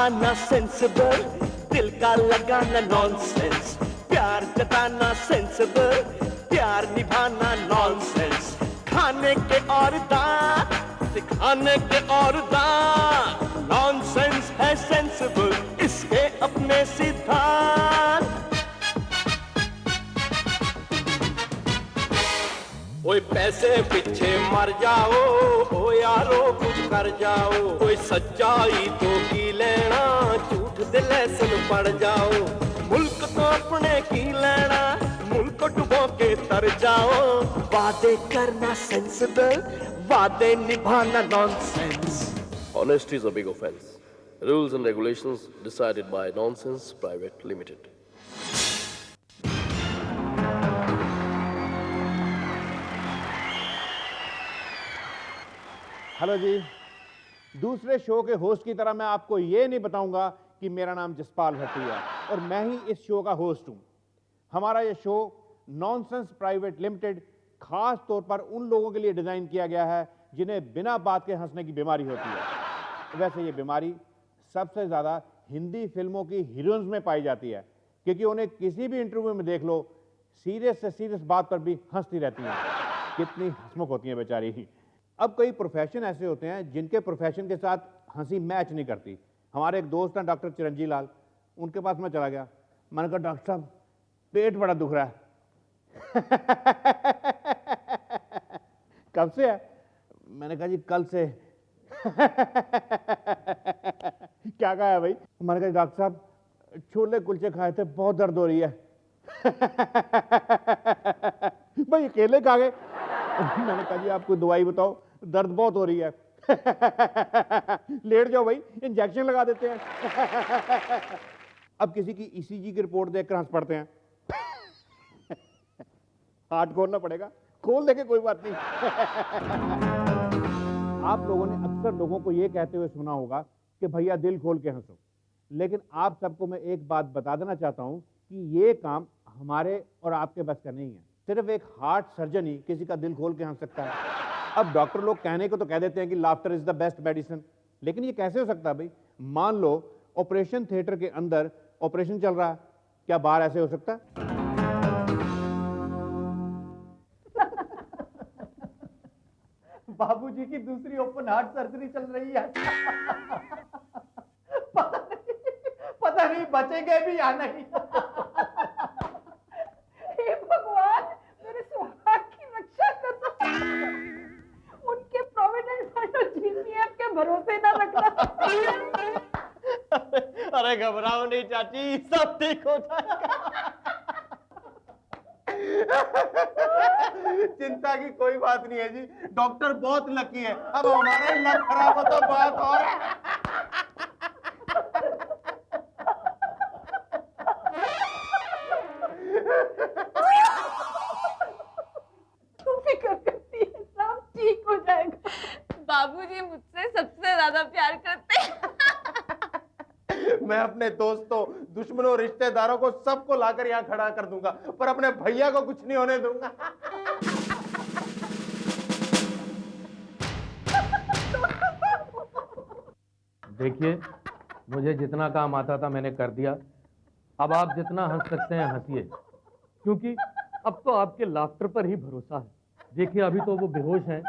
आना सेंसिबल, दिल का लगाना नॉनसेंस, प्यार जताना सेंसिबल, प्यार निभाना नॉनसेंस, खाने के और दांत सिखाने के और दांत, नॉनसेंस है सेंसिबल, इसके अपने सिद्धांत। कोई पैसे पीछे मर जाओ, ओ यारो कुछ कर जाओ, कोई सच्चाई तो की लेना, झूठ दे लेसन पड़ जाओ, मुल्क तो अपने की लेना, मुल्क को डुबो के तर जाओ, वादे करना सेंसिबल, वादे निभाना nonsense. Honesty is a big offense. Rules and regulations decided by Nonsense Private Limited. Hello ji, दूसरे शो के होस्ट की तरह मैं आपको ये नहीं बताऊंगा कि मेरा नाम जसपाल भट्टी है और मैं ही इस शो का होस्ट हूं। हमारा ये शो नॉनसेंस प्राइवेट लिमिटेड खास तौर पर उन लोगों के लिए डिजाइन किया गया है जिन्हें बिना बात के हंसने की बीमारी होती है। वैसे ये बीमारी सबसे ज्यादा हिंदी फिल्मों की हीरोइंस में पाई जाती है, क्योंकि उन्हें किसी भी इंटरव्यू में देख लो, सीरियस से सीरियस बात पर भी हंसती रहती हैं। कितनी हंसमुख होती हैं बेचारी। अब कई प्रोफेशन ऐसे होते हैं जिनके प्रोफेशन के साथ हंसी मैच नहीं करती। हमारे एक दोस्त हैं डॉक्टर चिरंजी लाल, उनके पास मैं चला गया, मैंने कहा डॉक्टर साहब पेट बड़ा दुख रहा है। कब से है? मैंने कहा जी कल से। क्या कहा है भाई? मैंने कहा डॉक्टर साहब छोले कुलचे खाए थे, बहुत दर्द हो रही है। भाई अकेले खा गए? मैंने कहा जी आप कोई दवाई बताओ, दर्द बहुत हो रही है। लेट जाओ भाई, इंजेक्शन लगा देते हैं। अब किसी की ईसीजी की रिपोर्ट देखकर हंस पड़ते हैं। हार्ट खोलना पड़ेगा, खोल देंगे कोई बात नहीं। आप लोगों ने अक्सर लोगों को यह कहते हुए सुना होगा कि भैया दिल खोल के हंसो, लेकिन आप सबको मैं एक बात बता देना चाहता हूं कि यह काम हमारे और आपके बस का नहीं है। सिर्फ एक हार्ट सर्जन ही किसी का दिल खोल के हंस सकता है। अब डॉक्टर लोग कहने को तो कह देते हैं कि laughter is the best medicine, लेकिन ये कैसे हो सकता है भाई? मान लो ऑपरेशन थिएटर के अंदर ऑपरेशन चल रहा है, क्या बाहर ऐसे हो सकता है? बाबूजी की दूसरी ओपन हार्ट सर्जरी चल रही है। पता नहीं बचेंगे भी या नहीं। हे भगवान, मेरे सुहाग की रक्षा करना। उनके प्रोविडेंट फंड और जीपीएफ के भरोसे ना रखना। अरे घबराओ नहीं चाची, सब ठीक हो जाएगा। चिंता की कोई बात नहीं है जी, डॉक्टर बहुत लकी है। अब हमारा ही लक खराब हो तो बात और है। तुम फिक्र करती है, सब ठीक हो जाएगा। बाबूजी मुझसे सबसे ज्यादा प्यार करते हैं। मैं अपने दोस्तों, दुश्मनों, रिश्तेदारों को सबको लाकर यहाँ खड़ा कर दूंगा, पर अपने भैया को कुछ नहीं होने दूंगा। देखिए, मुझे जितना काम आता था मैंने कर दिया। अब आप जितना हंस सकते हैं हंसिए, क्योंकि अब तो आपके लाफ्टर पर ही भरोसा है। देखिए अभी तो वो बेहोश हैं,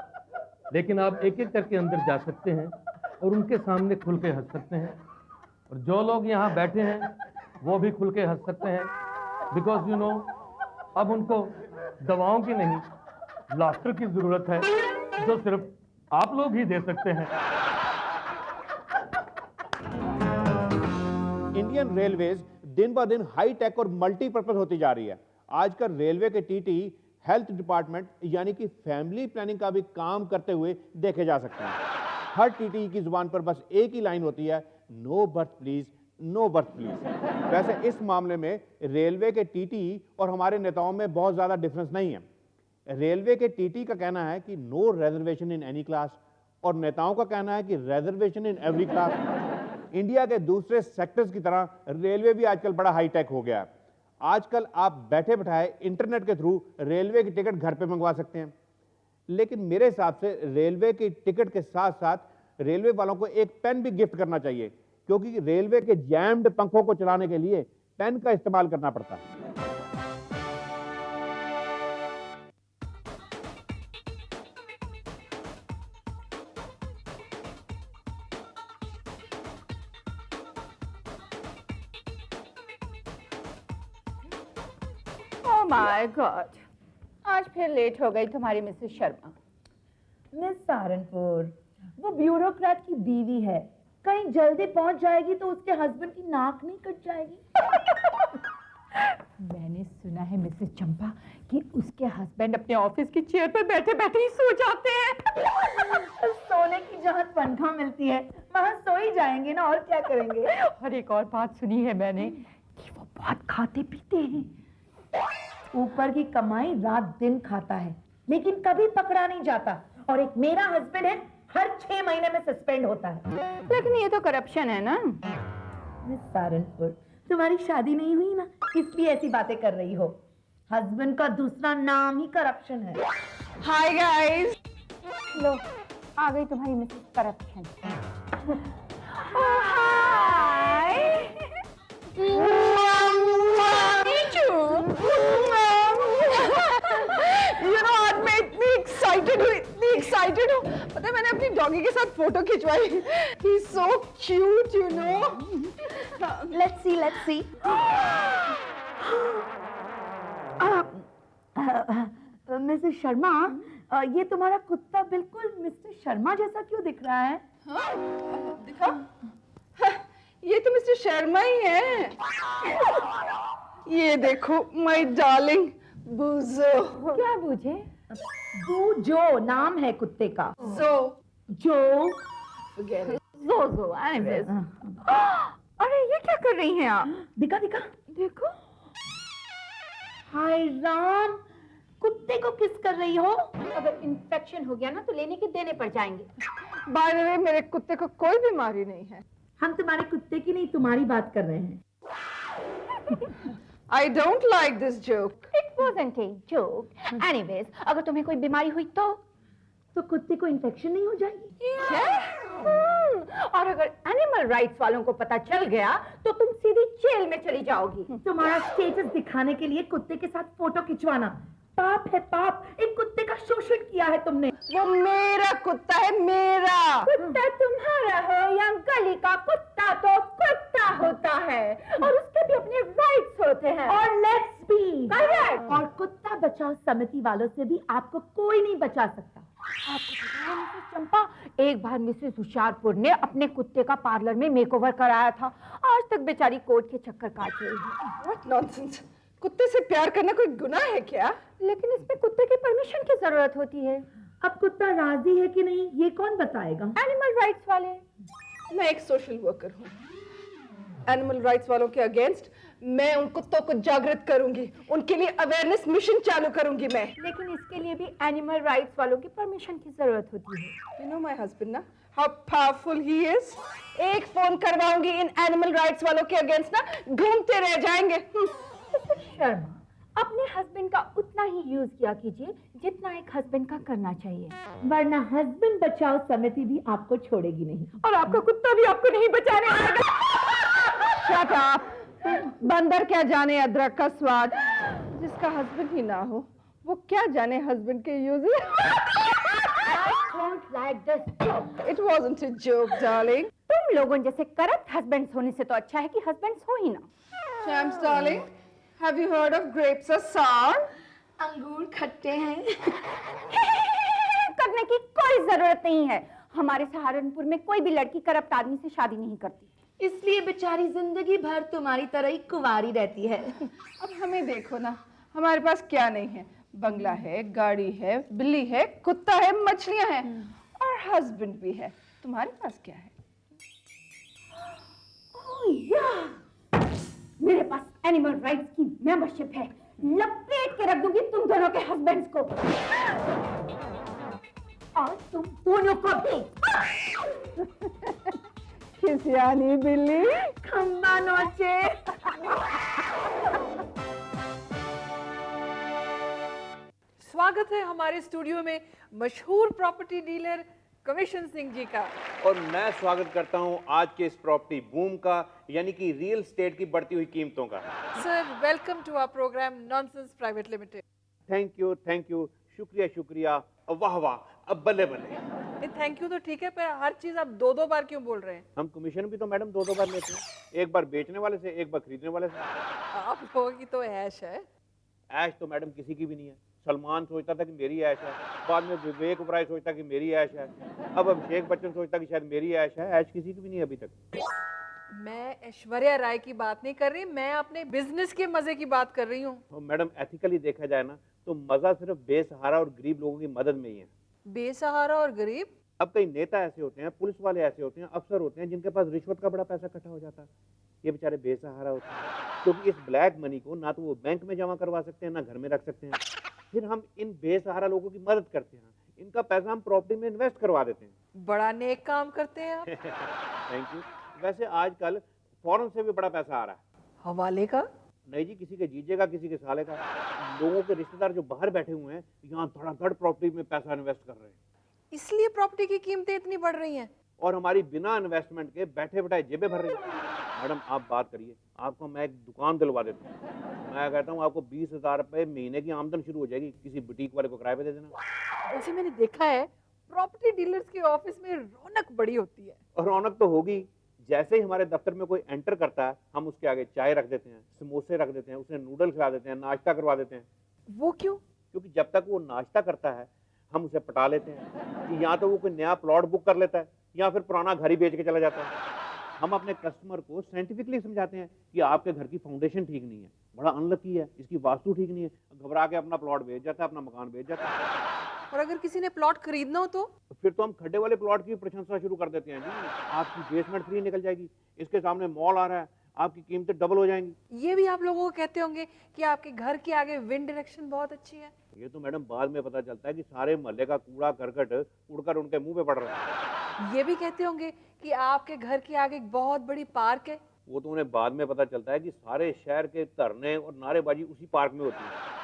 लेकिन आप एक एक करके अंदर जा सकते हैं और उनके सामने खुल के हंस सकते हैं। और जो लोग यहाँ बैठे हैं वो भी खुल के हंस सकते हैं, बिकॉज यू नो अब उनको दवाओं की नहीं, लाफ्टर की जरूरत है, जो सिर्फ आप लोग ही दे सकते हैं। इंडियन रेलवेज दिन ब दिन हाई टेक और मल्टीपर्पज होती जा रही है। आजकल रेलवे के टीटी हेल्थ डिपार्टमेंट यानी कि फैमिली प्लानिंग का भी काम करते हुए देखे जा सकते हैं। हर टीटी की जुबान पर बस एक ही लाइन होती है, no birth please, no birth please. वैसे इस मामले में रेलवे के टीटी और हमारे नेताओं में बहुत ज्यादा डिफरेंस नहीं है। रेलवे के टीटी का कहना है कि no reservation in any class, और नेताओं का कहना है कि reservation in every class. India के दूसरे सेक्टर्स की तरह रेलवे भी आजकल बड़ा हाईटेक हो गया है। आजकल आप बैठे बैठाए इंटरनेट के थ्रू रेलवे की टिकट घर पे मंगवा सकते हैं। लेकिन मेरे हिसाब से रेलवे की टिकट के साथ साथ रेलवे वालों को एक पेन भी गिफ्ट करना चाहिए, क्योंकि रेलवे के जैम्ड पंखों को चलाने के लिए पेन का इस्तेमाल करना पड़ता है। ओह माय गॉड, आज फिर लेट हो गई तुम्हारी मिसेस शर्मा। मिस सहारनपुर, वो ब्यूरोक्रेट की बीवी है, कहीं जल्दी पहुंच जाएगी तो उसके हस्बैंड की नाक नहीं कट जाएगी। मैंने सुना है मिसेस चंपा कि उसके हस्बैंड अपने ऑफिस की चेयर पर बैठे बैठे ही सो जाते हैं। सोने की जहाँ तनख्वाह मिलती है वहाँ सो ही जाएंगे ना, और क्या करेंगे। और एक और बात सुनी है मैंने कि वो बहुत खाते पीते हैं, ऊपर की कमाई रात दिन खाता है लेकिन कभी पकड़ा नहीं जाता। और एक मेरा हस्बैंड है, हर 6 महीने में सस्पेंड होता है। लेकिन ये तो करप्शन है ना। मिस सहारनपुर, तुम्हारी शादी नहीं हुई ना, इसलिए ऐसी बातें कर रही हो। हस्बैंड का दूसरा नाम ही करप्शन है। हाय गाइस, लो, आ गई तुम्हारी मिसेस करप्शन। आज मैं इतनी एक्साइटेड हूँ। पता है मैंने अपनी डॉगी के साथ फोटो खिंचवाई। He is so cute, you know. Let's see. Mrs Sharma, ये तुम्हारा कुत्ता बिल्कुल मिस्टर शर्मा जैसा क्यों दिख रहा है? दिखा? ये तो मिस्टर शर्मा ही है। ये देखो माय डार्लिंग बूजो। क्या बूझे? जो नाम है कुत्ते का। जो anyways। अरे ये क्या कर रही हैं आप? दिखा देखो। हाय राम, कुत्ते को किस कर रही हो? अगर इन्फेक्शन हो गया ना तो लेने के देने पड़ जाएंगे। बाय द वे, मेरे कुत्ते को कोई बीमारी नहीं है। हम तुम्हारे कुत्ते की नहीं तुम्हारी बात कर रहे हैं। I don't like this joke. It wasn't a joke. Anyways, अगर तुम्हें कोई बीमारी हुई तो कुत्ते को इन्फेक्शन नहीं हो जाएगी। और अगर एनिमल राइट्स वालों को पता चल गया तो तुम सीधी जेल में चली जाओगी। तुम्हारा स्टेटस दिखाने के लिए कुत्ते के साथ फोटो खिंचवाना पाप है, पाप। एक कुत्ते का शोषण किया है तुमने। वो मेरा कुत्ता है, मेरा। कुत्ता तुम्हारा हो या गली का कुत्ता तो कुत्ता होता है, और उसके भी अपने राइट्स होते हैं। और लेट्स बी करेक्ट। और कुत्ता बचाओ समिति वालों से भी आपको कोई नहीं बचा सकता। आपको पता है मिसेस चंपा, एक बार मिसेस हुशियारपुर ने अपने कुत्ते का पार्लर में मेकओवर कराया था। आज तक बेचारी कोर्ट के चक्कर काट रही है। What nonsense! कुत्ते से प्यार करना कोई गुनाह है क्या? लेकिन इसमें कुत्ते की परमिशन की जरूरत होती है। अब कुत्ता राजी है कि नहीं ये कौन बताएगा? एनिमल राइट्स वाले। मैं एक सोशल वर्कर हूँ। एनिमल राइट्स वालों के अगेंस्ट मैं उन कुत्तों को जागृत करूंगी, उनके लिए अवेयरनेस मिशन चालू करूंगी मैं। लेकिन इसके लिए भी एनिमल राइट्स वालों की परमिशन की जरूरत होती है। You know my husband ना, how powerful he is. एक फोन करवाऊंगी इन एनिमल राइट्स वालों के अगेंस्ट ना, घूमते रह जाएंगे। शर्मा, अपने हस्बैंड का उतना ही यूज किया कीजिए जितना एक हस्बैंड का करना चाहिए, वरना हस्बैंड बचाओ समिति भी आपको छोड़ेगी नहीं, और आपका कुत्ता भी आपको नहीं बचाने आएगा। Shut up! बंदर क्या जाने अदरक का स्वाद। जिसका हस्बैंड ही ना हो वो क्या जाने हस्बैंड के use. I don't like this joke. It wasn't a joke, darling. तुम लोगों जैसे करप्ट हस्बैंड्स होने से तो अच्छा है कि हस्बैंड्स हो ही ना। Shams, darling, have you heard of grapes are sour? अंगूर खट्टे हैं। करने की कोई जरूरत नहीं है। हमारे सहारनपुर में कोई भी लड़की करप्ट आदमी से शादी नहीं करती, इसलिए बेचारी जिंदगी भर तुम्हारी तरह ही कुंवारी रहती है। अब हमें देखो ना, हमारे पास क्या नहीं है। बंगला है, गाड़ी है, बिल्ली है, कुत्ता है, मछलियां हैं और हस्बैंड भी है। तुम्हारे पास क्या है? मेरे पास एनिमल राइट्स की मेंबरशिप है। लपेट के रख दूंगी तुम दोनों के हस्बैंड्स को, और तुम दोनों को भी। खिसियानी बिल्ली, खंबा नोचे। स्वागत है हमारे स्टूडियो में मशहूर property dealer, commission Singh ji का। और मैं स्वागत करता हूं आज के इस प्रॉपर्टी बूम का, यानी कि रियल स्टेट की बढ़ती हुई कीमतों का। Sir welcome to our programme nonsense private limited. Thank you, शुक्रिया शुक्रिया, वाह वाह, अब बल्ले बल्ले। थैंक यू तो ठीक है, पर हर चीज आप दो दो बार क्यों बोल रहे हैं? हम कमीशन भी तो मैडम दो दो बार लेते हैं, एक बार बेचने वाले से, एक बार खरीदने वाले से। आप लोगों की तो ऐश है। ऐश तो मैडम किसी की भी नहीं है। सलमान सोचता था कि मेरी ऐश है, बाद में विवेक ओबराय सोचता कि मेरी ऐश है, अब अभिषेक बच्चन सोचता कि शायद मेरी ऐश है। ऐश किसी की भी नहीं है अभी तक। मैं ऐश्वर्या राय की बात नहीं कर रही, मैं अपने बिजनेस के मजे की बात कर रही हूँ। तो मैडम एथिकली देखा जाए ना तो मजा सिर्फ बेसहारा और गरीब लोगों की मदद में ही है। बेसहारा और गरीब? अब कई नेता ऐसे होते हैं, पुलिस वाले ऐसे होते हैं, अफसर होते हैं जिनके पास रिश्वत का बड़ा पैसा इकट्ठा हो जाता है। ये बेचारे बेसहारा होते हैं, क्योंकि इस ब्लैक मनी को ना तो वो बैंक में जमा करवा सकते हैं, ना घर में रख सकते हैं। फिर हम इन बेसहारा लोगों की मदद करते हैं, इनका पैसा हम प्रॉपर्टी में इन्वेस्ट करवा देते हैं। बड़ा नेक काम करते हैं आप। Thank you. वैसे आजकल फॉरेन से भी बड़ा पैसा आ रहा है। हवाले का? नहीं जी, किसी के जीजे का, किसी के साले का। लोगों के रिश्तेदार जो बाहर बैठे हुए हैं यहाँ धड़ाधड़ प्रॉपर्टी में पैसा इन्वेस्ट कर रहे हैं, इसलिए प्रॉपर्टी की कीमतें इतनी बढ़ रही हैं। और हमारी बिना इन्वेस्टमेंट के बैठे बैठाए जेबें भर रही हैं। मैडम आप बात करिए, आपको मैं एक दुकान दिलवा देता हूँ। मैं कहता हूँ आपको 20,000 रुपये महीने की आमदन शुरू हो जाएगी, किसी बुटीक वाले को किराए पे दे देना। वैसे मैंने देखा है प्रॉपर्टी डीलर्स के ऑफिस में रौनक बड़ी होती है। और रौनक तो होगी, जैसे ही हमारे दफ्तर में कोई एंटर करता है हम उसके आगे चाय रख देते हैं, समोसे रख देते हैं, उसे नूडल खिला देते हैं, नाश्ता करवा देते हैं। वो क्यों? क्योंकि जब तक वो नाश्ता करता है हम उसे पटा लेते हैं कि या तो वो कोई नया प्लॉट बुक कर लेता है या फिर पुराना घर ही बेच के चला जाता है। हम अपने कस्टमर को साइंटिफिकली समझाते हैं कि आपके घर की फाउंडेशन ठीक नहीं है, बड़ा अनलकी है, इसकी वास्तु ठीक नहीं है। घबरा के अपना प्लॉट बेच जाता है, अपना मकान बेच जाता है। और अगर किसी ने प्लॉट खरीदना हो तो? फिर तो हम खड्डे वाले प्लॉट की प्रशंसा शुरू कर देते हैं जी, आपकी बेसमेंट फ्री निकल जाएगी, इसके सामने मॉल आ रहा है, आपकी कीमतें डबल हो जाएंगी। ये भी आप लोगों को कहते होंगे कि आपके घर के आगे विंड डायरेक्शन बहुत अच्छी है। ये तो मैडम बाद में पता चलता है कि सारे मोहल्ले का कूड़ा करकट उड़कर उनके मुंह पे पड़ रहा है। ये भी कहते होंगे कि आपके घर के आगे एक बहुत बड़ी पार्क है। वो तो उन्हें बाद में पता चलता है कि सारे शहर के धरने और नारेबाजी उसी पार्क में होती है।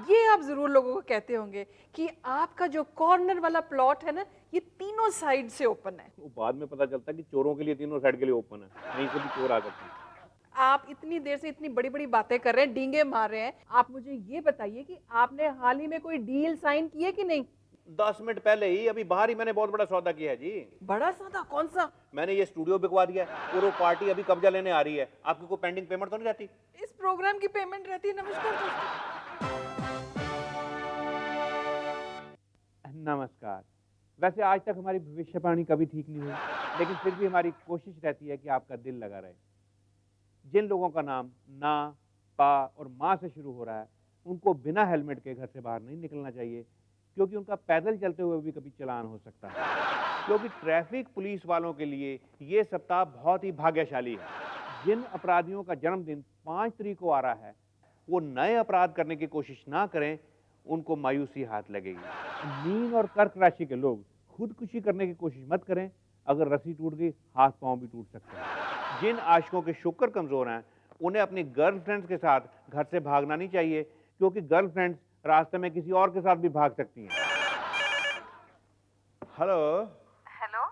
ये आप जरूर लोगों को कहते होंगे कि आपका जो कॉर्नर वाला प्लॉट है ना, ये तीनों साइड से ओपन है। वो बाद में पता चलता है कि चोरों के लिए तीनों साइड के लिए ओपन है, कहीं से भी चोर आ सकते हैं। आप इतनी देर से इतनी बड़ी बड़ी बातें कर रहे हैं, डींगे मार रहे हैं, आप मुझे ये बताइए कि आपने हाल ही में कोई डील साइन की है कि नहीं? 10 मिनट पहले ही, अभी बाहर ही मैंने बहुत बड़ा सौदा किया है जी। बड़ा सौदा? कौन सा? मैंने ये स्टूडियो बिकवा दिया है और वो पार्टी अभी कब्जा लेने आ रही है। आपकी कोई पेंडिंग पेमेंट तो नहीं रहती? इस प्रोग्राम की पेमेंट रहती है। नमस्कार दोस्तों। नमस्कार। वैसे आज तक हमारी भविष्यवाणी कभी ठीक नहीं हुई, लेकिन फिर भी हमारी कोशिश रहती है कि आपका दिल लगा रहे। जिन लोगों का नाम ना, पा और माँ से शुरू हो रहा है उनको बिना हेलमेट के घर से बाहर नहीं निकलना चाहिए, क्योंकि उनका पैदल चलते हुए भी कभी चालान हो सकता है। क्योंकि ट्रैफिक पुलिस वालों के लिए ये सप्ताह बहुत ही भाग्यशाली है। जिन अपराधियों का जन्मदिन 5 तारीख को आ रहा है वो नए अपराध करने की कोशिश ना करें, उनको मायूसी हाथ लगेगी। मीन और कर्क राशि के लोग खुदकुशी करने की कोशिश मत करें, अगर रस्सी टूट गई हाथ पांव भी टूट सकते हैं। जिन आशिकों के शुक्र कमजोर हैं उन्हें अपनी गर्लफ्रेंड्स के साथ घर से भागना नहीं चाहिए, क्योंकि गर्लफ्रेंड्स रास्ते में किसी और के साथ भी भाग सकती हैं। हेलो हेलो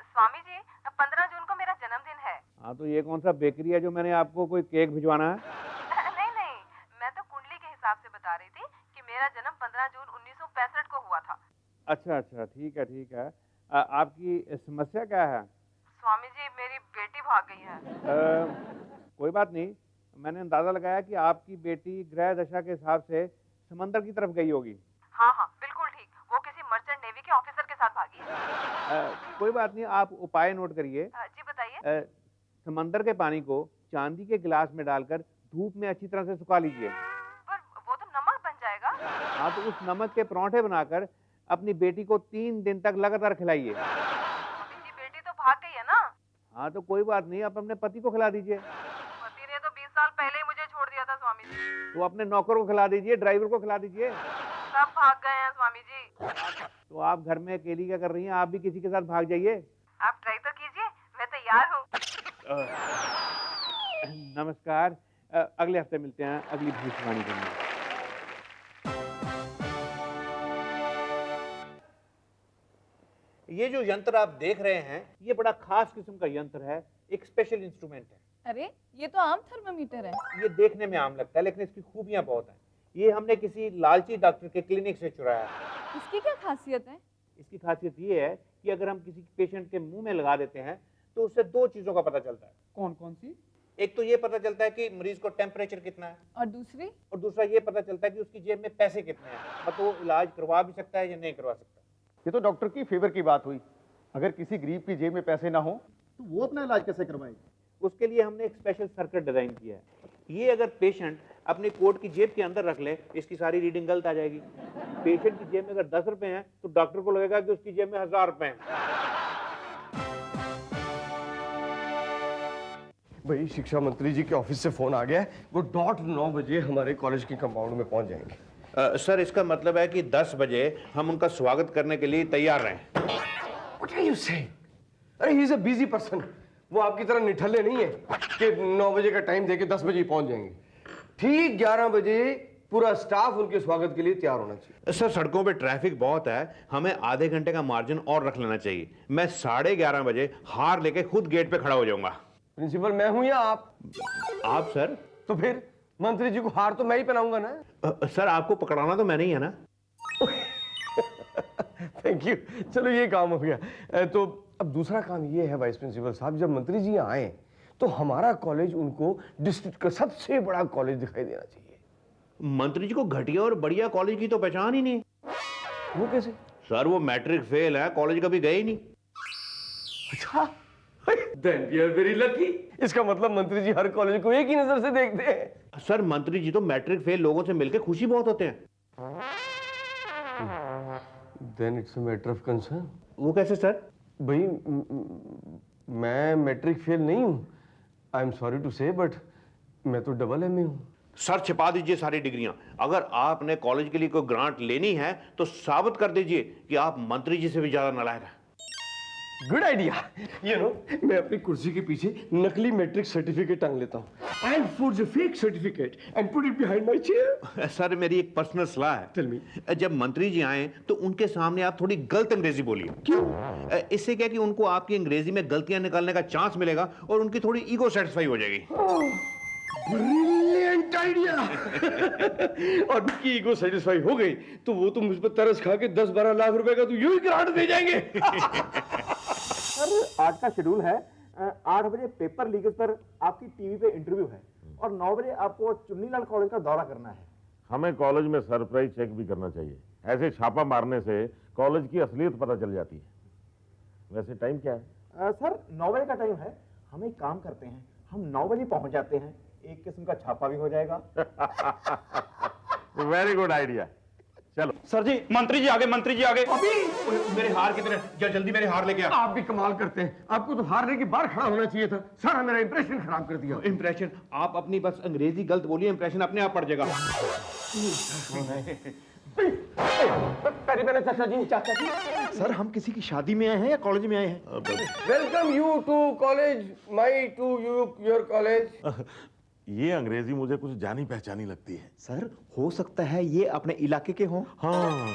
स्वामी जी, 15 जून को मेरा जन्मदिन है। हाँ, तो ये कौन सा बेकरी है जो मैंने आपको कोई केक भिजवाना है? नहीं नहीं, मैं तो कुंडली के हिसाब से बता रही थी कि मेरा जन्म 15 जून 1965 को हुआ था। अच्छा अच्छा, ठीक है ठीक है। आपकी समस्या क्या है? स्वामी जी, मेरी बेटी भाग गई है। कोई बात नहीं, मैंने अंदाजा लगाया कि आपकी बेटी ग्रह दशा के हिसाब से समंदर की तरफ गई होगी। हाँ हाँ बिल्कुल ठीक, वो किसी मर्चेंट नेवी के ऑफिसर के साथ भागी है। कोई बात नहीं, आप उपाय नोट करिए। जी बताइए। समंदर के पानी को चांदी के गिलास में डालकर धूप में अच्छी तरह से सुखा लीजिए। पर वो तो नमक बन जाएगा। हाँ, तो उस नमक के परांठे बनाकर अपनी बेटी को 3 दिन तक लगातार खिलाइए। स्वामी जी, बेटी तो भाग गई है ना। हाँ, तो कोई बात नहीं, आप अपने पति को खिला दीजिए। पति ने तो 20 साल पहले ही मुझे छोड़ दिया था स्वामी जी। तो अपने नौकर को खिला दीजिए, ड्राइवर को खिला दीजिए। सब भाग गए हैं स्वामी जी। तो आप घर में अकेली क्या कर रही हैं? आप भी किसी के साथ भाग जाइए। आप ट्राई तो कीजिए, मैं तैयार हूँ। नमस्कार, अगले हफ्ते मिलते हैं अगली भविष्यवाणी के लिए। ये जो यंत्र आप देख रहे हैं ये बड़ा खास किस्म का यंत्र है, एक स्पेशल इंस्ट्रूमेंट है। अरे ये तो आम थर्मामीटर है। ये देखने में आम लगता है लेकिन इसकी खूबियां बहुत हैं। ये हमने किसी लालची डॉक्टर के क्लिनिक से चुराया है। इसकी क्या खासियत है? इसकी खासियत ये है कि अगर हम किसी पेशेंट के मुंह में लगा देते हैं तो उससे दो चीजों का पता चलता है। कौन कौन सी? एक तो ये पता चलता है कि मरीज को टेम्परेचर कितना है, और दूसरी? और दूसरा ये पता चलता है कि उसकी जेब में पैसे कितने हैं, मतलब वो इलाज करवा भी सकता है या नहीं करवा सकता। ये तो डॉक्टर की फेवर की बात हुई। अगर किसी गरीब की जेब में पैसे ना हो तो वो अपना इलाज कैसे करवाएगा? उसके लिए हमने एक स्पेशल सर्किट डिजाइन किया है। ये अगर पेशेंट अपने कोट की जेब के अंदर रख ले, इसकी सारी रीडिंग गलत आ जाएगी। पेशेंट की जेब में अगर 10 रुपए हैं तो डॉक्टर को लगेगा कि उसकी जेब में 1000 रुपए हैं। भाई शिक्षा मंत्री जी के ऑफिस से फोन आ गया है, वो डॉट 9 बजे हमारे कॉलेज के कंपाउंड में पहुंच जाएंगे। सर इसका मतलब है कि 10 बजे हम उनका स्वागत करने के लिए तैयार रहें। What are you saying? अरे he is a busy person, वो आपकी तरह निठल्ले नहीं है कि 9 बजे का टाइम देके 10 बजे ही पहुंच जाएंगे। ठीक 11 बजे पूरा स्टाफ उनके स्वागत के लिए तैयार होना चाहिए। सर सड़कों पे ट्रैफिक बहुत है, हमें आधे घंटे का मार्जिन और रख लेना चाहिए। मैं 11:30 बजे हार लेके खुद गेट पे खड़ा हो जाऊंगा। प्रिंसिपल मैं हूं या आप? आप सर? तो फिर मंत्री जी को हार तो मैं ही पहनाऊंगा ना। सर आपको पकड़ाना तो मैंने ही है ना। थैंक यू, चलो ये काम हो गया। तो अब दूसरा काम ये है वाइस प्रिंसिपल साहब, जब मंत्री जी यहाँ आए तो हमारा कॉलेज उनको डिस्ट्रिक्ट का सबसे बड़ा कॉलेज दिखाई देना चाहिए। मंत्री जी को घटिया और बढ़िया कॉलेज की तो पहचान ही नहीं। वो कैसे? सर वो मैट्रिक फेल है, कॉलेज कभी गए ही नहीं। अच्छा, then we are very lucky। इसका मतलब मंत्री जी हर कॉलेज को एक ही नजर से देखते हैं। सर मंत्री जी तो मैट्रिक फेल लोगों से मिलकर खुशी बहुत होते हैं। Then it's a matter of concern। वो कैसे सर? भाई मैं मैट्रिक फेल नहीं हूँ, आई एम सॉरी टू से, बट मैं तो डबल एमए हूँ। सर छिपा दीजिए सारी डिग्रियां। अगर आपने कॉलेज के लिए कोई ग्रांट लेनी है तो साबित कर दीजिए कि आप मंत्री जी से भी ज्यादा नालायक हैं। Good idea. यू नो, मैं अपनी कुर्सी के पीछे नकली मैट्रिक सर्टिफिकेट टांग लेता हूँ। I forge a fake certificate and put it behind my chair. Sir मेरी एक पर्सनल सलाह है। Tell me. जब मंत्री जी आए तो उनके सामने आप थोड़ी गलत अंग्रेजी बोलिए। क्यों? इससे क्या कि उनको आपकी अंग्रेजी में गलतियां निकालने का चांस मिलेगा और उनकी थोड़ी ईगो सेटिस्फाई हो जाएगी। Brilliant idea. और उनकी ईगो सेटिस्फाई हो गई तो वो तो मुझ पर तरस खा के 10-12 लाख रुपए का तो यूं ही ग्रांट दे जाएंगे। सर आज का शेड्यूल है 8 बजे पेपर लीकेज पर आपकी टीवी पे इंटरव्यू है और 9 बजे आपको चुन्नीलाल कॉलेज का दौरा करना है। हमें कॉलेज में सरप्राइज चेक भी करना चाहिए। ऐसे छापा मारने से कॉलेज की असलियत पता चल जाती है। वैसे टाइम क्या है? सर 9 बजे का टाइम है। हम एक काम करते हैं, हम 9 बजे पहुंच जाते हैं, एक किस्म का छापा भी हो जाएगा। Very good idea. चलो सर जी, मंत्री जी आगे, मंत्री जी आगे। अभी मेरे हार कितने, जल्दी मेरे हार लेके आ। आप भी कमाल करते हैं, आपको तो हारने के बाहर खड़ा होना चाहिए था। सारा मेरा इंप्रेशन खराब कर दिया। इंप्रेशन? आप अपनी बस अंग्रेजी गलत बोलिए, इंप्रेशन अपने आप पड़ जाएगा। चाचा जी, चाचा जी, सर हम किसी की शादी में आए हैं या कॉलेज में आए हैं? Welcome you to college, my to you your college. ये अंग्रेजी मुझे कुछ जानी पहचानी लगती है। सर हो सकता है ये अपने इलाके के हों। हाँ,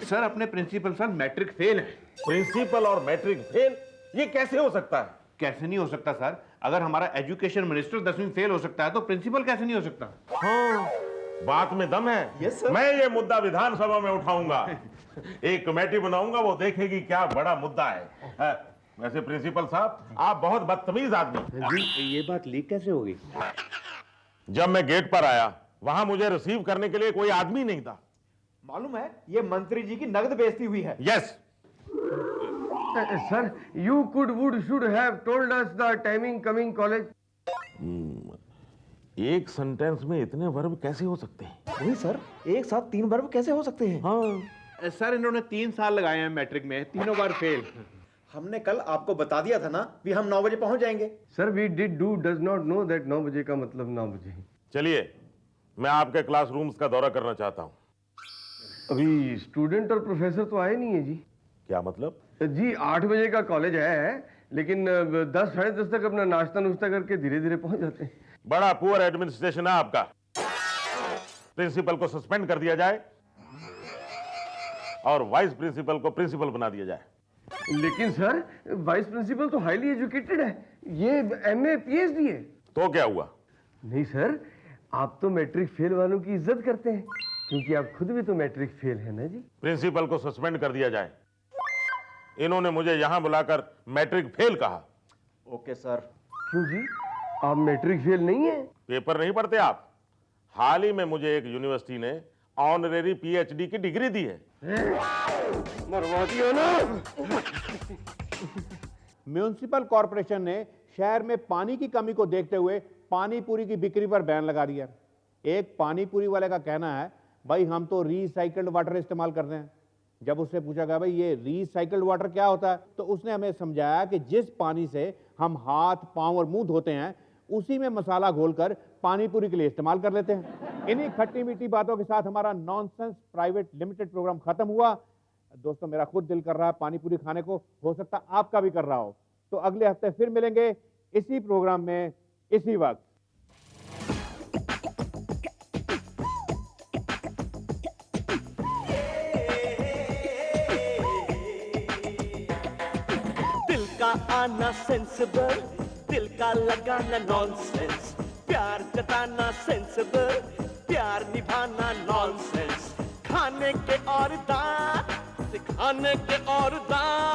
सर अपने प्रिंसिपल सर मैट्रिक फेल है। प्रिंसिपल और मैट्रिक फेल, ये कैसे हो सकता है? कैसे नहीं हो सकता सर? अगर हमारा एजुकेशन मिनिस्टर 10वीं फेल हो सकता है तो प्रिंसिपल कैसे नहीं हो सकता? हाँ, बात में दम है। Yes sir. मैं ये मुद्दा विधानसभा में उठाऊंगा। एक कमेटी बनाऊंगा, वो देखेगी क्या बड़ा मुद्दा है। वैसे प्रिंसिपल साहब आप बहुत बदतमीज आदमी। ये बात लीक कैसे होगी? जब मैं गेट पर आया वहां मुझे रिसीव करने के लिए कोई आदमी नहीं था। मालूम है ये मंत्री जी की नगद बेइज्जती हुई है। Yes sir, you could would should have told us the timing coming college. एक सेंटेंस में इतने वर्ब कैसे हो सकते हैं? वही सर, एक साथ 3 वर्ब कैसे हो सकते हैं? हाँ, सर इन्होंने 3 साल लगाए हैं मैट्रिक में, तीनों बार फेल। हमने कल आपको बता दिया था ना भी हम 9 बजे पहुंच जाएंगे। Sir we did do does not know that 9 बजे का मतलब 9 बजे। चलिए मैं आपके क्लासरूम्स का दौरा करना चाहता हूँ। अभी स्टूडेंट और प्रोफेसर तो आए नहीं है जी। क्या मतलब? जी 8 बजे का कॉलेज है, लेकिन 10 साढ़े 10 तक अपना नाश्ता नुश्ता करके धीरे धीरे पहुंच जाते हैं। बड़ा पुअर एडमिनिस्ट्रेशन है आपका। प्रिंसिपल को सस्पेंड कर दिया जाए और वाइस प्रिंसिपल को प्रिंसिपल बना दिया जाए। लेकिन सर वाइस प्रिंसिपल तो हाईली एजुकेटेड है, ये MA PhD है। तो क्या हुआ? नहीं सर, आप तो मैट्रिक फेल वालों की इज्जत करते हैं, क्योंकि आप खुद भी तो मैट्रिक फेल है ना जी। प्रिंसिपल को सस्पेंड कर दिया जाए। इन्होंने मुझे यहां बुलाकर मैट्रिक फेल कहा। Okay sir. क्यों जी, आप मैट्रिक फेल नहीं है? पेपर नहीं पढ़ते आप? हाल ही में मुझे एक यूनिवर्सिटी ने ऑनरेरी PhD की डिग्री दी है। मरवा दिया ना। म्युनिसिपल कॉरपोरेशन ने शहर में पानी की कमी को देखते हुए पानी पूरी की बिक्री पर बैन लगा दिया। एक पानी पूरी वाले का कहना है, भाई हम तो रिसाइकल्ड वाटर इस्तेमाल करते हैं। जब उससे पूछा गया भाई ये रिसाइकल्ड वाटर क्या होता है, तो उसने हमें समझाया कि जिस पानी से हम हाथ, पांव और मुंह धोते हैं, उसी में मसाला घोलकर पानी पूरी के लिए इस्तेमाल कर लेते हैं। इन्हीं खट्टी मीठी बातों के साथ हमारा नॉनसेंस प्राइवेट लिमिटेड प्रोग्राम खत्म हुआ। दोस्तों, मेरा खुद दिल कर रहा है पानी पूरी खाने को, हो सकता है आपका भी कर रहा हो। तो अगले हफ्ते फिर मिलेंगे इसी प्रोग्राम में, इसी वक्त। दिल का आना सेंसिबल, दिल का लगाना नॉनसेंस, प्यार जताना सेंसिबल, प्यार निभाना नॉनसेंस, खाने के और दांत, सिखाने के और दांत,